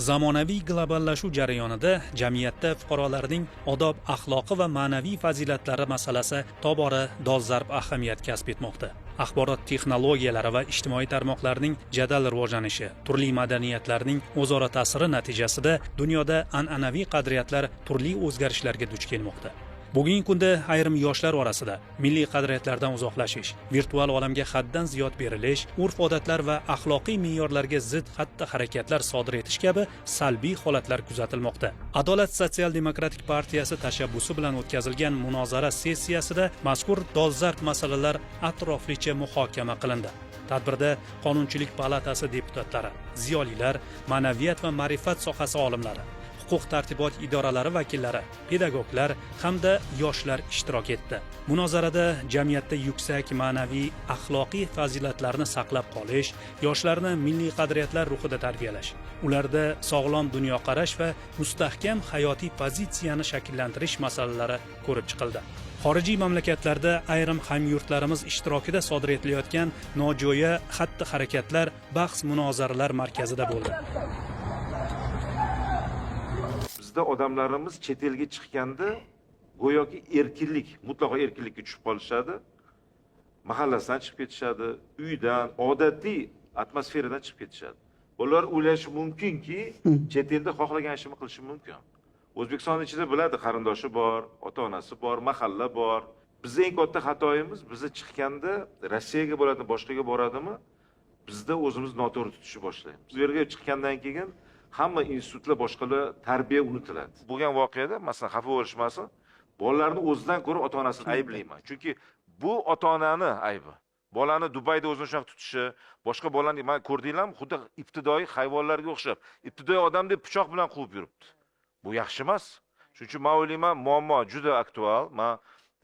Zamonaviy globallashuv jarayonida jamiyatda fuqarolarning odob, axloqi va ma'naviy fazilatlari masalasi tobora dolzarb ahamiyat kasb etmoqda. Axborot texnologiyalari va ijtimoiy tarmoqlarning jadal rivojlanishi, turli madaniyatlarning o'zaro ta'siri natijasida dunyoda an'anaviy qadriyatlar turli o'zgarishlarga duch kelmoqda. Bugungi kunda ayrim yoshlar orasida milliy qadriyatlardan uzoqlashish, virtual olamga haddan ziyod berilish, urf-odatlar va axloqiy me'yorlarga zid xatti-harakatlar sodir etish kabi salbiy holatlar kuzatilmoqda. Adolat sotsial-demokratik partiyasi tashabbusi bilan o'tkazilgan munozara sessiyasida mazkur dolzarb masalalar atroflicha muhokama qilindi. Tadbirda Qonunchilik palatasi deputatlari, ziyolilar, ma'naviyat va ma'rifat sohasi olimlari, huquq-tartibot idoralari vakillari, pedagoglar hamda yoshlar ishtirok etdi. Munozarada jamiyatda yuksak ma'naviy, axloqiy fazilatlarni saqlab qolish, yoshlarni milliy qadriyatlar ruhida tarbiyalash, ularda sog'lom dunyoqarash va mustahkam hayotiy pozitsiyani shakllantirish masalalari ko'rib chiqildi. Xorijiy mamlakatlarda ayrim hamyurtlarimiz ishtirokida sodir etilayotgan nojo'ya xatti-harakatlar bahs-munozaralar markazida bo'ldi. Bizda odamlarimiz chet elga chiqqanda go'yoki erkinlik, mutlaqo erkinlikka tushib qolishadi. Mahallasidan chiqib ketishadi, uydan, odatiy atmosferadan chiqib ketishadi. Ular o'ylashi mumkinki, chet elda xohlagan ishini qilishi mumkin. O'zbekiston ichida biladi, qarindoshi bor, ota-onasi bor, mahalla bor. Bizning eng katta xatoyimiz, bizni chiqqanda Rossiyaga bo'ladi, boshqaga boradimi, bizda o'zimiz noto'g'ri tutishni boshlaymiz. Bu yerga chiqqandan keyin hamma institutlar, boshqalar tarbiya unutiladi. Bo'lgan voqeada, masalan, xafa bo'lishmasin, bolalarni o'zidan ko'ra ota-onasini ayblayman. Chunki bu ota-onani aybi. Bolani Dubayda o'zini shunaqa tutishi, boshqa bolani men ko'rdinglarmi, xuddi ibtidoiy hayvonlarga o'xshab, ibtidoiy odam deb pichoq bilan quvib yuribdi. Bu yaxshi emas. Shuning uchun men o'ylayman, muammo juda aktual. Men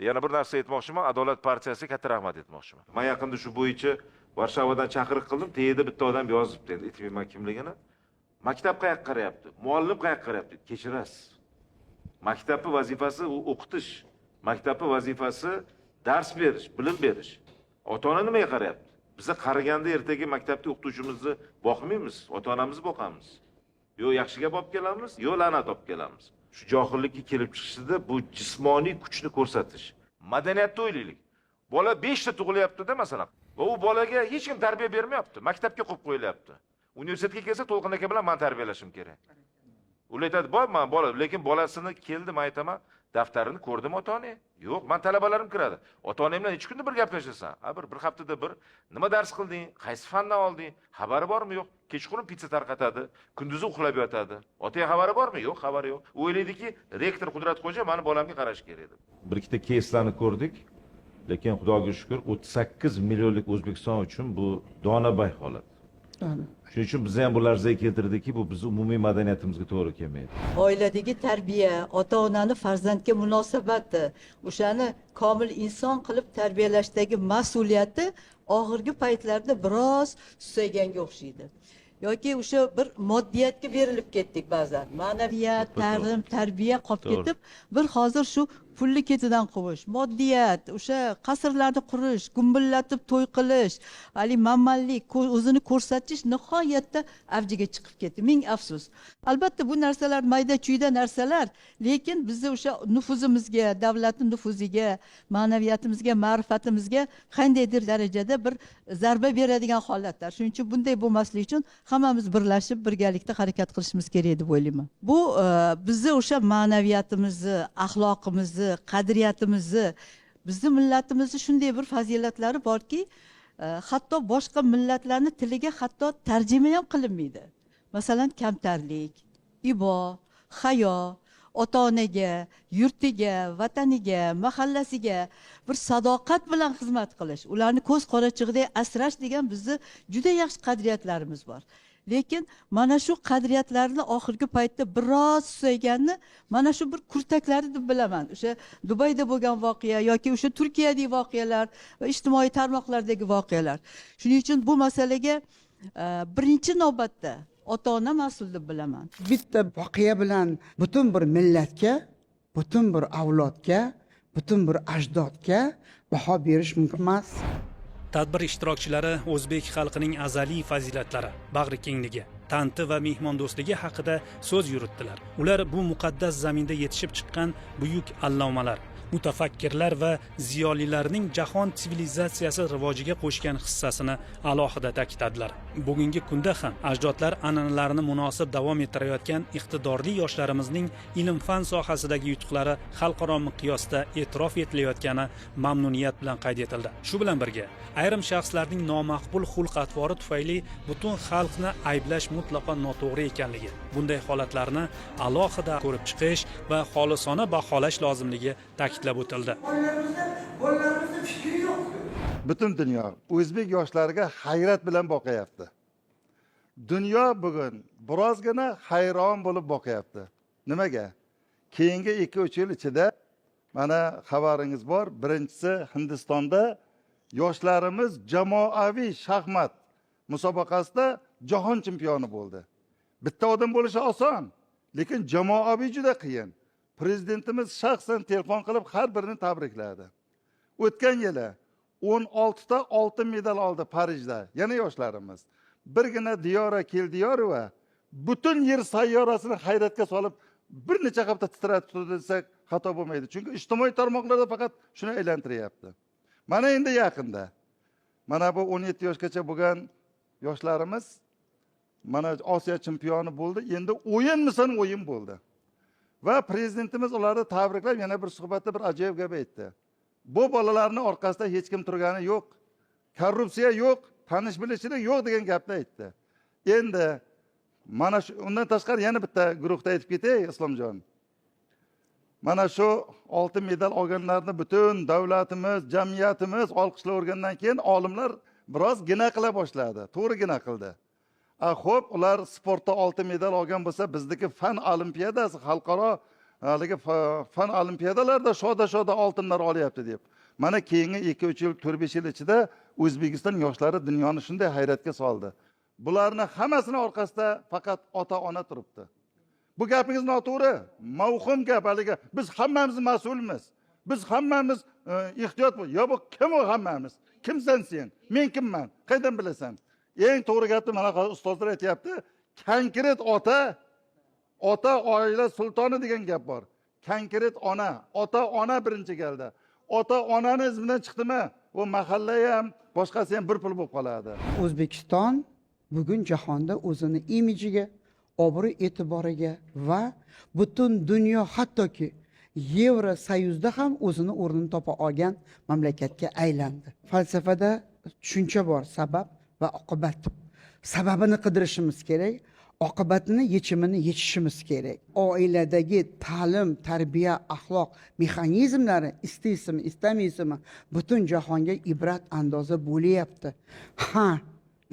yana bir narsa aytmoqchiman, Adolat partiyasiga katta rahmat aytmoqchiman. Men yaqinda shu bo'yicha Varshavadan chaqiriq qildim, teyida bitta odam yozibdi, endi aytmayman kimligini. Maktab qayoqqa qarayapti? Muallim qayoqqa qarayapti? Kechirasiz. Maktabning vazifasi o'qitish. Maktabning vazifasi dars berish, bilim berish. Ota-ona nimaga qarayapti? Biz qaraganda ertaga maktabda o'qituvchimizni boqmaymiz, ota-onamizni boqamiz. Yo yaxshiga olib kelamiz, yo la'nat olib kelamiz. Shu johillikka kelib chiqishida bu jismoniy kuchni ko'rsatish. Madaniyatni o'ylaylik. Bola 5 ta tug'ilyapti-da masalan. Va u bolaga hech kim tarbiya bermayapti, maktabga qo'yib qo'yilyapti. Universitetga kelsa To'lqin aka bilan men tarbiyalashim kerak. Ular aytadi, "Boy, men bola, lekin bolasini keldi, men aytaman, daftarini ko'rdim ota-ona." Yo'q, men talabalarim kiradi. Ota-onam bilan necha kunda bir gaplashasan? Bir haftada bir nima dars qilding? Qaysi fandan olding? Xabari bormi yo'q? Kechqurun pizza tarqatadi, kunduzi uxlab yotadi. Otaga xabari bormi? Yo'q, xabari yo'q. O'ylaydiki, rektor Qudratxo'ja meni bolamga qarash kerak deb. Bir ikkita keyslarni ko'rdik. Lekin Xudoga shukr, 38 millionlik O'zbekiston uchun bu donabay holat. Shuning uchun biz ham bu larzaga keltirdikki, bu biz umumiy madaniyatimizga to'g'ri kelmaydi. Oiladagi tarbiya, ota-onani farzandga munosabati, o'shani komil inson qilib tarbiyalashdagi mas'uliyati oxirgi paytlarda biroz susayganga o'xshaydi. Yoki o'sha bir moddiyatga berilib ketdik ba'zan. Ma'naviyat, ta'lim, tarbiya qolib ketib, bir hozir shu pulli ketidan quvish, moddiyat, o'sha qasrlarni qurish, gumbillatib to'y qilish, hali mammallik, o'zini ko'rsatish nihoyatda avjiga chiqib ketdi. Ming afsus. Albatta bu narsalar mayda-chuyda narsalar, lekin bizni o'sha nufuzimizga, davlatning nufuziga, ma'naviyatimizga, ma'rifatimizga qandaydir darajada bir zarba beradigan holatlar. Shuning uchun bunday bo'lmasligi uchun hammamiz birlashib, birgalikda harakat qilishimiz kerak deb o'ylayman. Bu bizni o'sha ma'naviyatimizni, axloqimizni, qadriyatimizni, bizni millatimizni shunday bir fazilatlari borki, hatto boshqa millatlarning tiliga hatto tarjima ham qilinmaydi. Masalan, kamtarlik, ibo, hayo, ota-onaga, yurtiga, vataniga, mahallasiga bir sadoqat bilan xizmat qilish, ularni ko'z qorachig'idek asrash degan bizni juda yaxshi qadriyatlarimiz bor. Lekin mana shu qadriyatlarni oxirgi paytda biroz susayganini mana shu bir kurtaklari deb bilaman. O'sha Dubayda bo'lgan voqea yoki o'sha Turkiyadagi voqealar va ijtimoiy tarmoqlardagi voqealar. Shuning uchun bu masalaga birinchi navbatda ota-ona mas'ul deb bilaman. Bitta voqea bilan butun bir millatga, butun bir avlodga, butun bir ajdodga baho berish mumkin emas. Tadbir ishtirokchilari o'zbek xalqining azaliy fazilatlari, bag'rikengligi, tanti va mehmondo'stligi haqida so'z yuritdilar. Ular bu muqaddas zaminda yetishib chiqqan buyuk allomalar, mutafakkirlar va ziyolilarning jahon sivilizatsiyasi rivojiga qo'shgan hissasini alohida ta'kidladilar. Bugungi kunda ham ajdodlar an'analarini munosib davom ettirayotgan iqtidorli yoshlarimizning ilm-fan sohasidagi yutuqlari xalqaro miqyosda e'tirof etilayotgani mamnuniyat bilan qayd etildi. Shu bilan birga, ayrim shaxslarning nomaqbul xulq-atvori tufayli butun xalqni ayblash mutlaqo noto'g'ri ekanligi, bunday holatlarni alohida ko'rib chiqish va xolisona baholash lozimligi ta'kidlab o'tildi. Butun dunyo o'zbek yoshlariga hayrat bilan boqayapti. Dunyo bugun birozgina hayron bo'lib boqayapti. Nimaga? Keyingi 2-3 yil ichida mana xabaringiz bor, birinchisi Hindistonda yoshlarimiz jamoaviy shaxmat musobaqasida jahon chempioni bo'ldi. Bitta odam bo'lishi oson, lekin jamoaviy juda qiyin. Prezidentimiz shaxsan telefon qilib har birini tabrikladi. O'tgan yili 16 ta oltin medal oldi Parijda. Yana yoshlarimiz. Birgina Diyora Keldiyarova butun yer sayyorasini hayratga solib bir necha hafta titratib turdi desak xato bo'lmaydi. Chunki ijtimoiy tarmoqlarda faqat shuni aylantiryapti. Mana endi yaqinda mana bu 17 yoshgacha bo'lgan yoshlarimiz mana Osiyo chempioni bo'ldi. Endi o'yinmisan o'yin bo'ldi. Va prezidentimiz ularni tabriklab yana bir suhbatda bir ajoyib gap aytdi. Bu bolalarning orqasida hech kim turgani yo'q, korrupsiya yo'q, tanish bilishchilik yo'q degan gapni aytdi. Endi mana shu undan tashqari yana bitta guruhda aytib ketay, Islomjon. Mana shu oltin medal olganlarni butun davlatimiz, jamiyatimiz olqishlab o'rgandan keyin olimlar biroz gina qila boshladi. To'g'ri gina qildi. Xo'p, ular sportda oltin medal olgan bo'lsa, bizdagi fan olimpiadasi, xalqaro fan olimpiadalarda shoda oltinlar olyapti deb. Mana keyingi 2-3 yil, 4-5 yil ichida O'zbekiston yoshlari dunyoni shunday hayratga soldi. Bularni hammasini orqasida faqat ota-ona turibdi. Bu gapingiz noto'g'ri, mavhum gap haliga. Biz hammamiz mas'ulmiz. Biz hammamiz ehtiyot bo'l. Yo bu kim u hammamiz? Kimsan sen? Men kimman? Qaydan bilasan? Eng to'g'ri gapni mana ustozlar aytayapti. Konkret ota oila sultoni degan gap bor. Konkret ota-ona birinchi keldi. Ota-onani izmidan chiqdimi, u mahalla ham, boshqasi ham bir pul bo'lib qoladi. O'zbekiston bugun jahonda o'zini imijiga, obro' e'tiboriga va butun dunyo, hattoki Yevrosoyuzda ham o'zini o'rnini topa olgan mamlakatga aylandi. Falsafada tushuncha bor, sabab va oqibat. Sababini qidirishimiz kerak, oqibatini, yechimini yechishimiz kerak. Oiladagi ta'lim, tarbiya, axloq mexanizmlari istaysizmi, istamaysizmi, butun jahonga ibrat andoza bo'lyapti.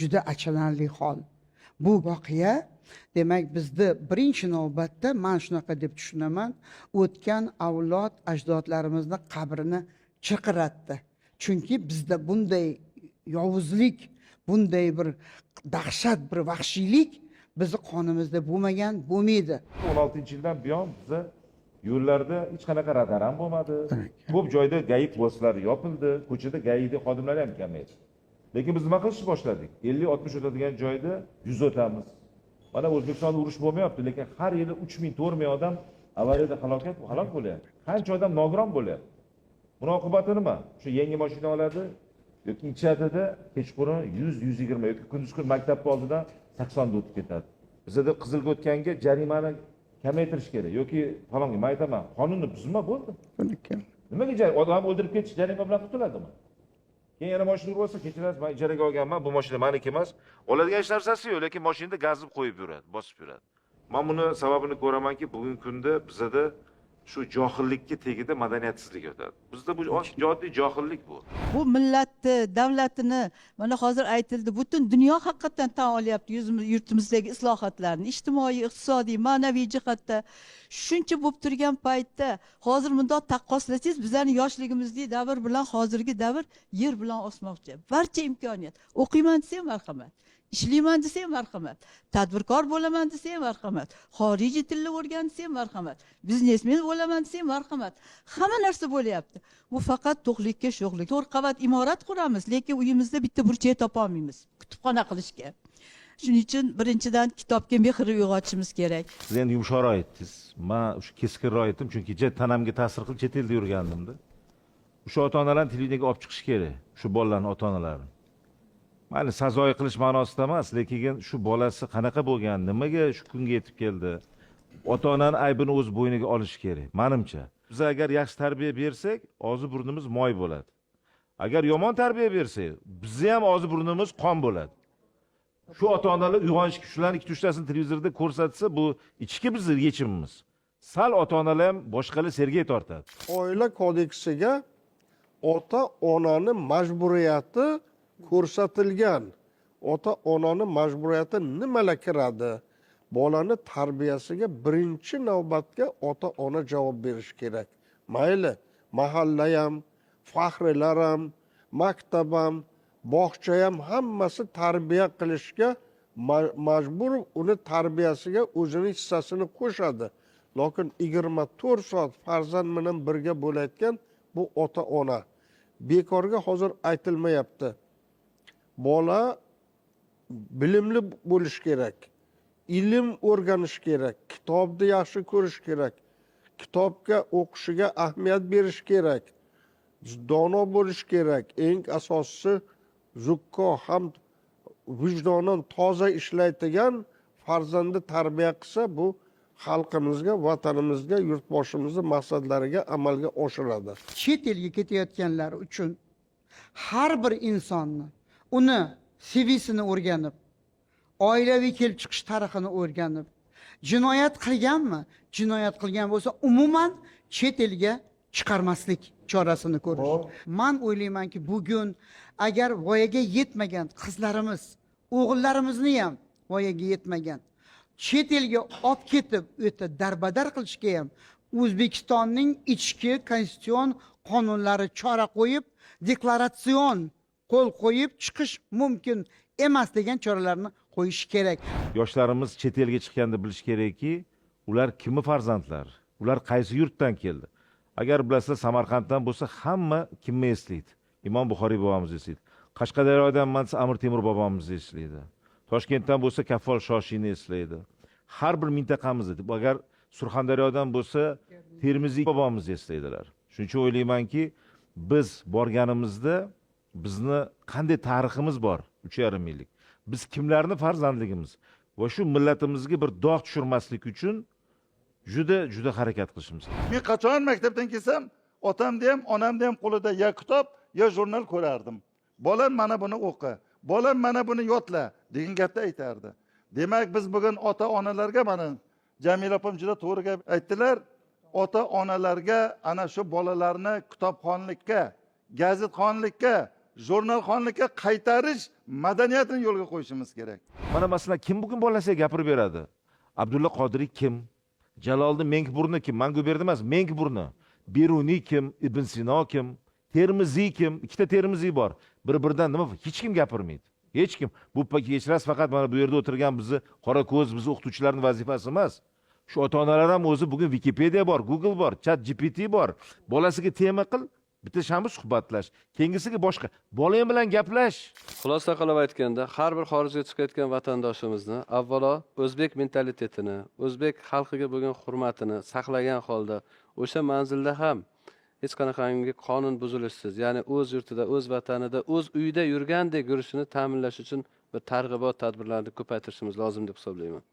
Juda achinarli hol. Bu voqea demak bizni birinchi navbatda men shunaqa deb tushunaman, o'tgan avlod ajdodlarimizni qabrini chirqiratdi. Chunki bizda bunday yovuzlik, bunday bir dahshat, bir vahshiylik bizni qonimizda bo'lmagan, bo'lmaydi. 16-yildan buyon bizda yo'llarda hech qanaqa radar ham bo'lmadi. Ko'p joyda GAI postlari yopildi, ko'chada GAI'ning xodimlari ham kamaydi. Lekin biz nima qilishni boshladik? 50-60 o'tadigan joyda 100 o'tamiz. Mana O'zbekistonda urush bo'lmayapti, lekin har yili 3000, 4000 odam avariyada halok bo'lyapti. Qancha odam nogiron bo'lyapti. Buning oqibati nima? Shu yangi mashina oladi, yoki ichadida kechqurun 100-120 yoki kunduz kun maktabning oldidan 80 da o'tib ketadi. Bizda qizilga o'tganga jarimani kamaytirish kerak yoki falonga, men aytaman, qonunni buzma bo'ldi. Nimaga odam o'ldirib ketish jarima bilan qutuladimi? Keyin yana mashina bo'lsa, kechirasiz, men ijaraga olganman, bu mashina meniki emas. Oladigan hech narsasi yo'q, lekin mashinada gazib qo'yib yuradi, bosib yuradi. Men buni sababini ko'ramanki, bugungi kunda bizda shu johillikka tegida madaniyatsizlik o'tadi. Bizda bu jiddiy johillik bu. Bu millatni, davlatini mana hozir aytildi, butun dunyo haqiqatan tan olyapti yurtimizdagi islohotlarni, ijtimoiy, iqtisodiy, ma'naviy jihatda. Shuncha bo'lib turgan paytda hozir bundoq taqqoslasangiz, bizlarning yoshligimizdagi davr bilan hozirgi davr yer bilan osmoqcha. Barcha imkoniyat. O'qiyman desa marhamat. ishlayman desa ham marhamat, tadbirkor bo'laman desa ham marhamat, xorijiy tilni o'rgan desa ham marhamat, biznesmen bo'laman desa ham marhamat. Hamma narsa bo'lyapti. Bu faqat to'qlikka, sho'xlik. 4 qavat imorat quramiz, lekin uyimizda bitta burchak topa olmaymiz kutubxona qilishga. Shuning uchun birinchidan kitobga mehr uyg'otishimiz kerak. Siz endi yumshoqroq aytdingiz. Men o'sha keskinroq aytdim, chunki tanamga ta'sir qilib chet elda yurgandimda. O'sha ota-onalarni televideniyega olib chiqish kerak. Shu bolalarning ota-onalarini. Mayli sazoyi qilish ma'nosida emas, lekin shu bolasi qanaqa bo'lgan, nimaga shu kunga yetib keldi? Ota-onaning aybini o'z bo'yniga olish kerak, menimcha. Biz agar yaxshi tarbiya bersak, og'zi burnimiz moy bo'ladi. Agar yomon tarbiya bersak, bizni ham og'zi burnimiz qon bo'ladi. Shu ota-onalar uyg'onishga shularni 2-3tasini televizorda ko'rsatsa, bu ichki bizning yechimimiz. Sal ota-onalar ham boshqalar sergey tortadi. Oila kodeksiga ota-onani majburiyati ko'rsatilgan. Ota-onani majburiyati nimalar kiradi? Bolani tarbiyasiga birinchi navbatga ota-ona javob berish kerak. Mayli, mahalla ham, faxrilar ham, maktab ham, bog'cha ham hammasi tarbiya qilishga majbur, uni tarbiyasiga o'zining hissasini qo'shadi. Lekin 24 soat farzand bilan birga bo'layotgan bu ota-ona. Bekorga hozir aytilmayapti. Bola bilimli bo'lish kerak. Ilm o'rganish kerak, kitobni yaxshi ko'rish kerak, kitobga o'qishiga ahamiyat berish kerak, dono bo'lish kerak. Eng asosiysi zukko ham vijdonan toza ishlaydigan farzandni tarbiya qilsa, bu xalqimizga, vatanimizga, yurtboshimizga maqsadlariga amalga oshiradi. Chet elga ketayotganlar uchun har bir insonni uni CV'sini o'rganib, oilaviy kelib chiqish tarixini o'rganib, jinoyat qilganmi? Jinoyat qilgan bo'lsa, umuman chet elga chiqarmaslik chorasini ko'rish. Men o'ylaymanki, bugun agar voyaga yetmagan qizlarimiz, o'g'illarimizni ham voyaga yetmagan chet elga olib ketib, o'ta darbadar qilishga ham O'zbekistonning ichki konstitutsion qonunlari chora qo'yib, deklaratsion qo'l qo'yib chiqish mumkin emas degan choralarni qo'yish kerak. Yoshlarimiz chet elga chiqqanda bilish kerakki, ular kimni farzandlari, ular qaysi yurtdan keldi. Agar bilasizlar, Samarqanddan bo'lsa, hamma kimni eslaydi? Imom Buxoriy bobomizni eslaydi. Qashqadaryodan bo'lsa, Amir Temur bobomizni eslaydi. Toshkentdan bo'lsa, Kaffol Shoshini eslaydi. Har bir mintaqamizda, agar Surxondaryodan bo'lsa, Termiziy bobomizni eslaydilar. Shuning uchun o'ylaymanki, biz borganimizda bizni qanday tariximiz bor, 3,5 yillik. Biz kimlarni farzandligimiz va shu millatimizga bir dog' tushirmaslik uchun juda harakat qilishimiz kerak. Men qachon maktabdan kelsam, otamda ham, onamda ham qo'lida ya kitob, ya jurnal ko'rardim. Bolam mana buni o'qi, bolam mana buni yodla degan gapni aytardi. Demak, biz bugun ota-onalarga, mana Jamila opam juda to'g'ri gap aytdilar. Ota-onalarga ana shu bolalarni kitobxonlikka, gazetxonlikka, jurnalxonlikka qaytarish madaniyatini yo'lga qo'yishimiz kerak. Mana masalan, kim bugun bolasiga gapirib beradi? Abdulla Qodiriy kim? Jaloliddin Menkburni kim? Manguberdi emas, Menkburni. Beruniy kim? Ibn Sino kim? Termiziy kim? Ikkita Termiziy bor. Bir-biridan nima? Hech kim gapirmaydi. Hech kim. Bu kechirasiz, faqat mana bu yerda o'tirgan bizni qora ko'z, bizni o'qituvchilarning vazifasi emas. Shu ota-onalar ham o'zi bugun Wikipedia bor, Google bor, ChatGPT bor. Bolasiga tema qil, bitta shambi suhbatlash. Keyingisiga boshqa. Bolang bilan gaplash. Xulosa qilib aytganda, har bir xorijga chiqayotgan vatandoshimizni avvalo o'zbek mentalitetini, o'zbek xalqiga bo'lgan hurmatini saqlagan holda o'sha manzilda ham hech qanaqangi qonun buzilishsiz, ya'ni o'z yurtida, o'z vatanida, o'z uyida yurgandek yurishini ta'minlash uchun bir targ'ibot tadbirlarini ko'paytirishimiz lozim deb hisoblayman.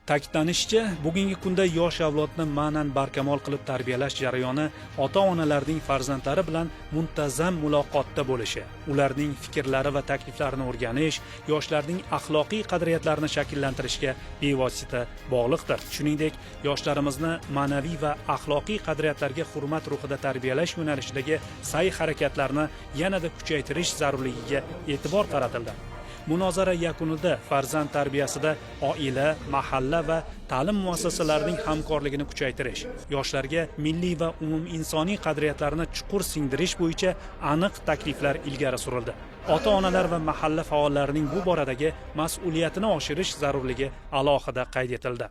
Ta'kidlanishicha, bugungi kunda yosh avlodni ma'nan barkamol qilib tarbiyalash jarayoni ota-onalarning farzandlari bilan muntazam muloqotda bo'lishi, ularning fikrlari va takliflarini o'rganish, yoshlarning axloqiy qadriyatlarini shakllantirishga bevosita bog'liqdir. Shuningdek, yoshlarimizni ma'naviy va axloqiy qadriyatlarga hurmat ruhida tarbiyalash yo'nalishidagi sa'y harakatlarni yanada kuchaytirish zarurligiga e'tibor qaratildi. Munozara yakunida farzand tarbiyasida oila, mahalla va ta'lim muassasalarining hamkorligini kuchaytirish, yoshlarga milliy va umuminsoniy qadriyatlarni chuqur singdirish bo'yicha aniq takliflar ilgari surildi. Ota-onalar va mahalla faollarining bu boradagi mas'uliyatini oshirish zarurligi alohida qayd etildi.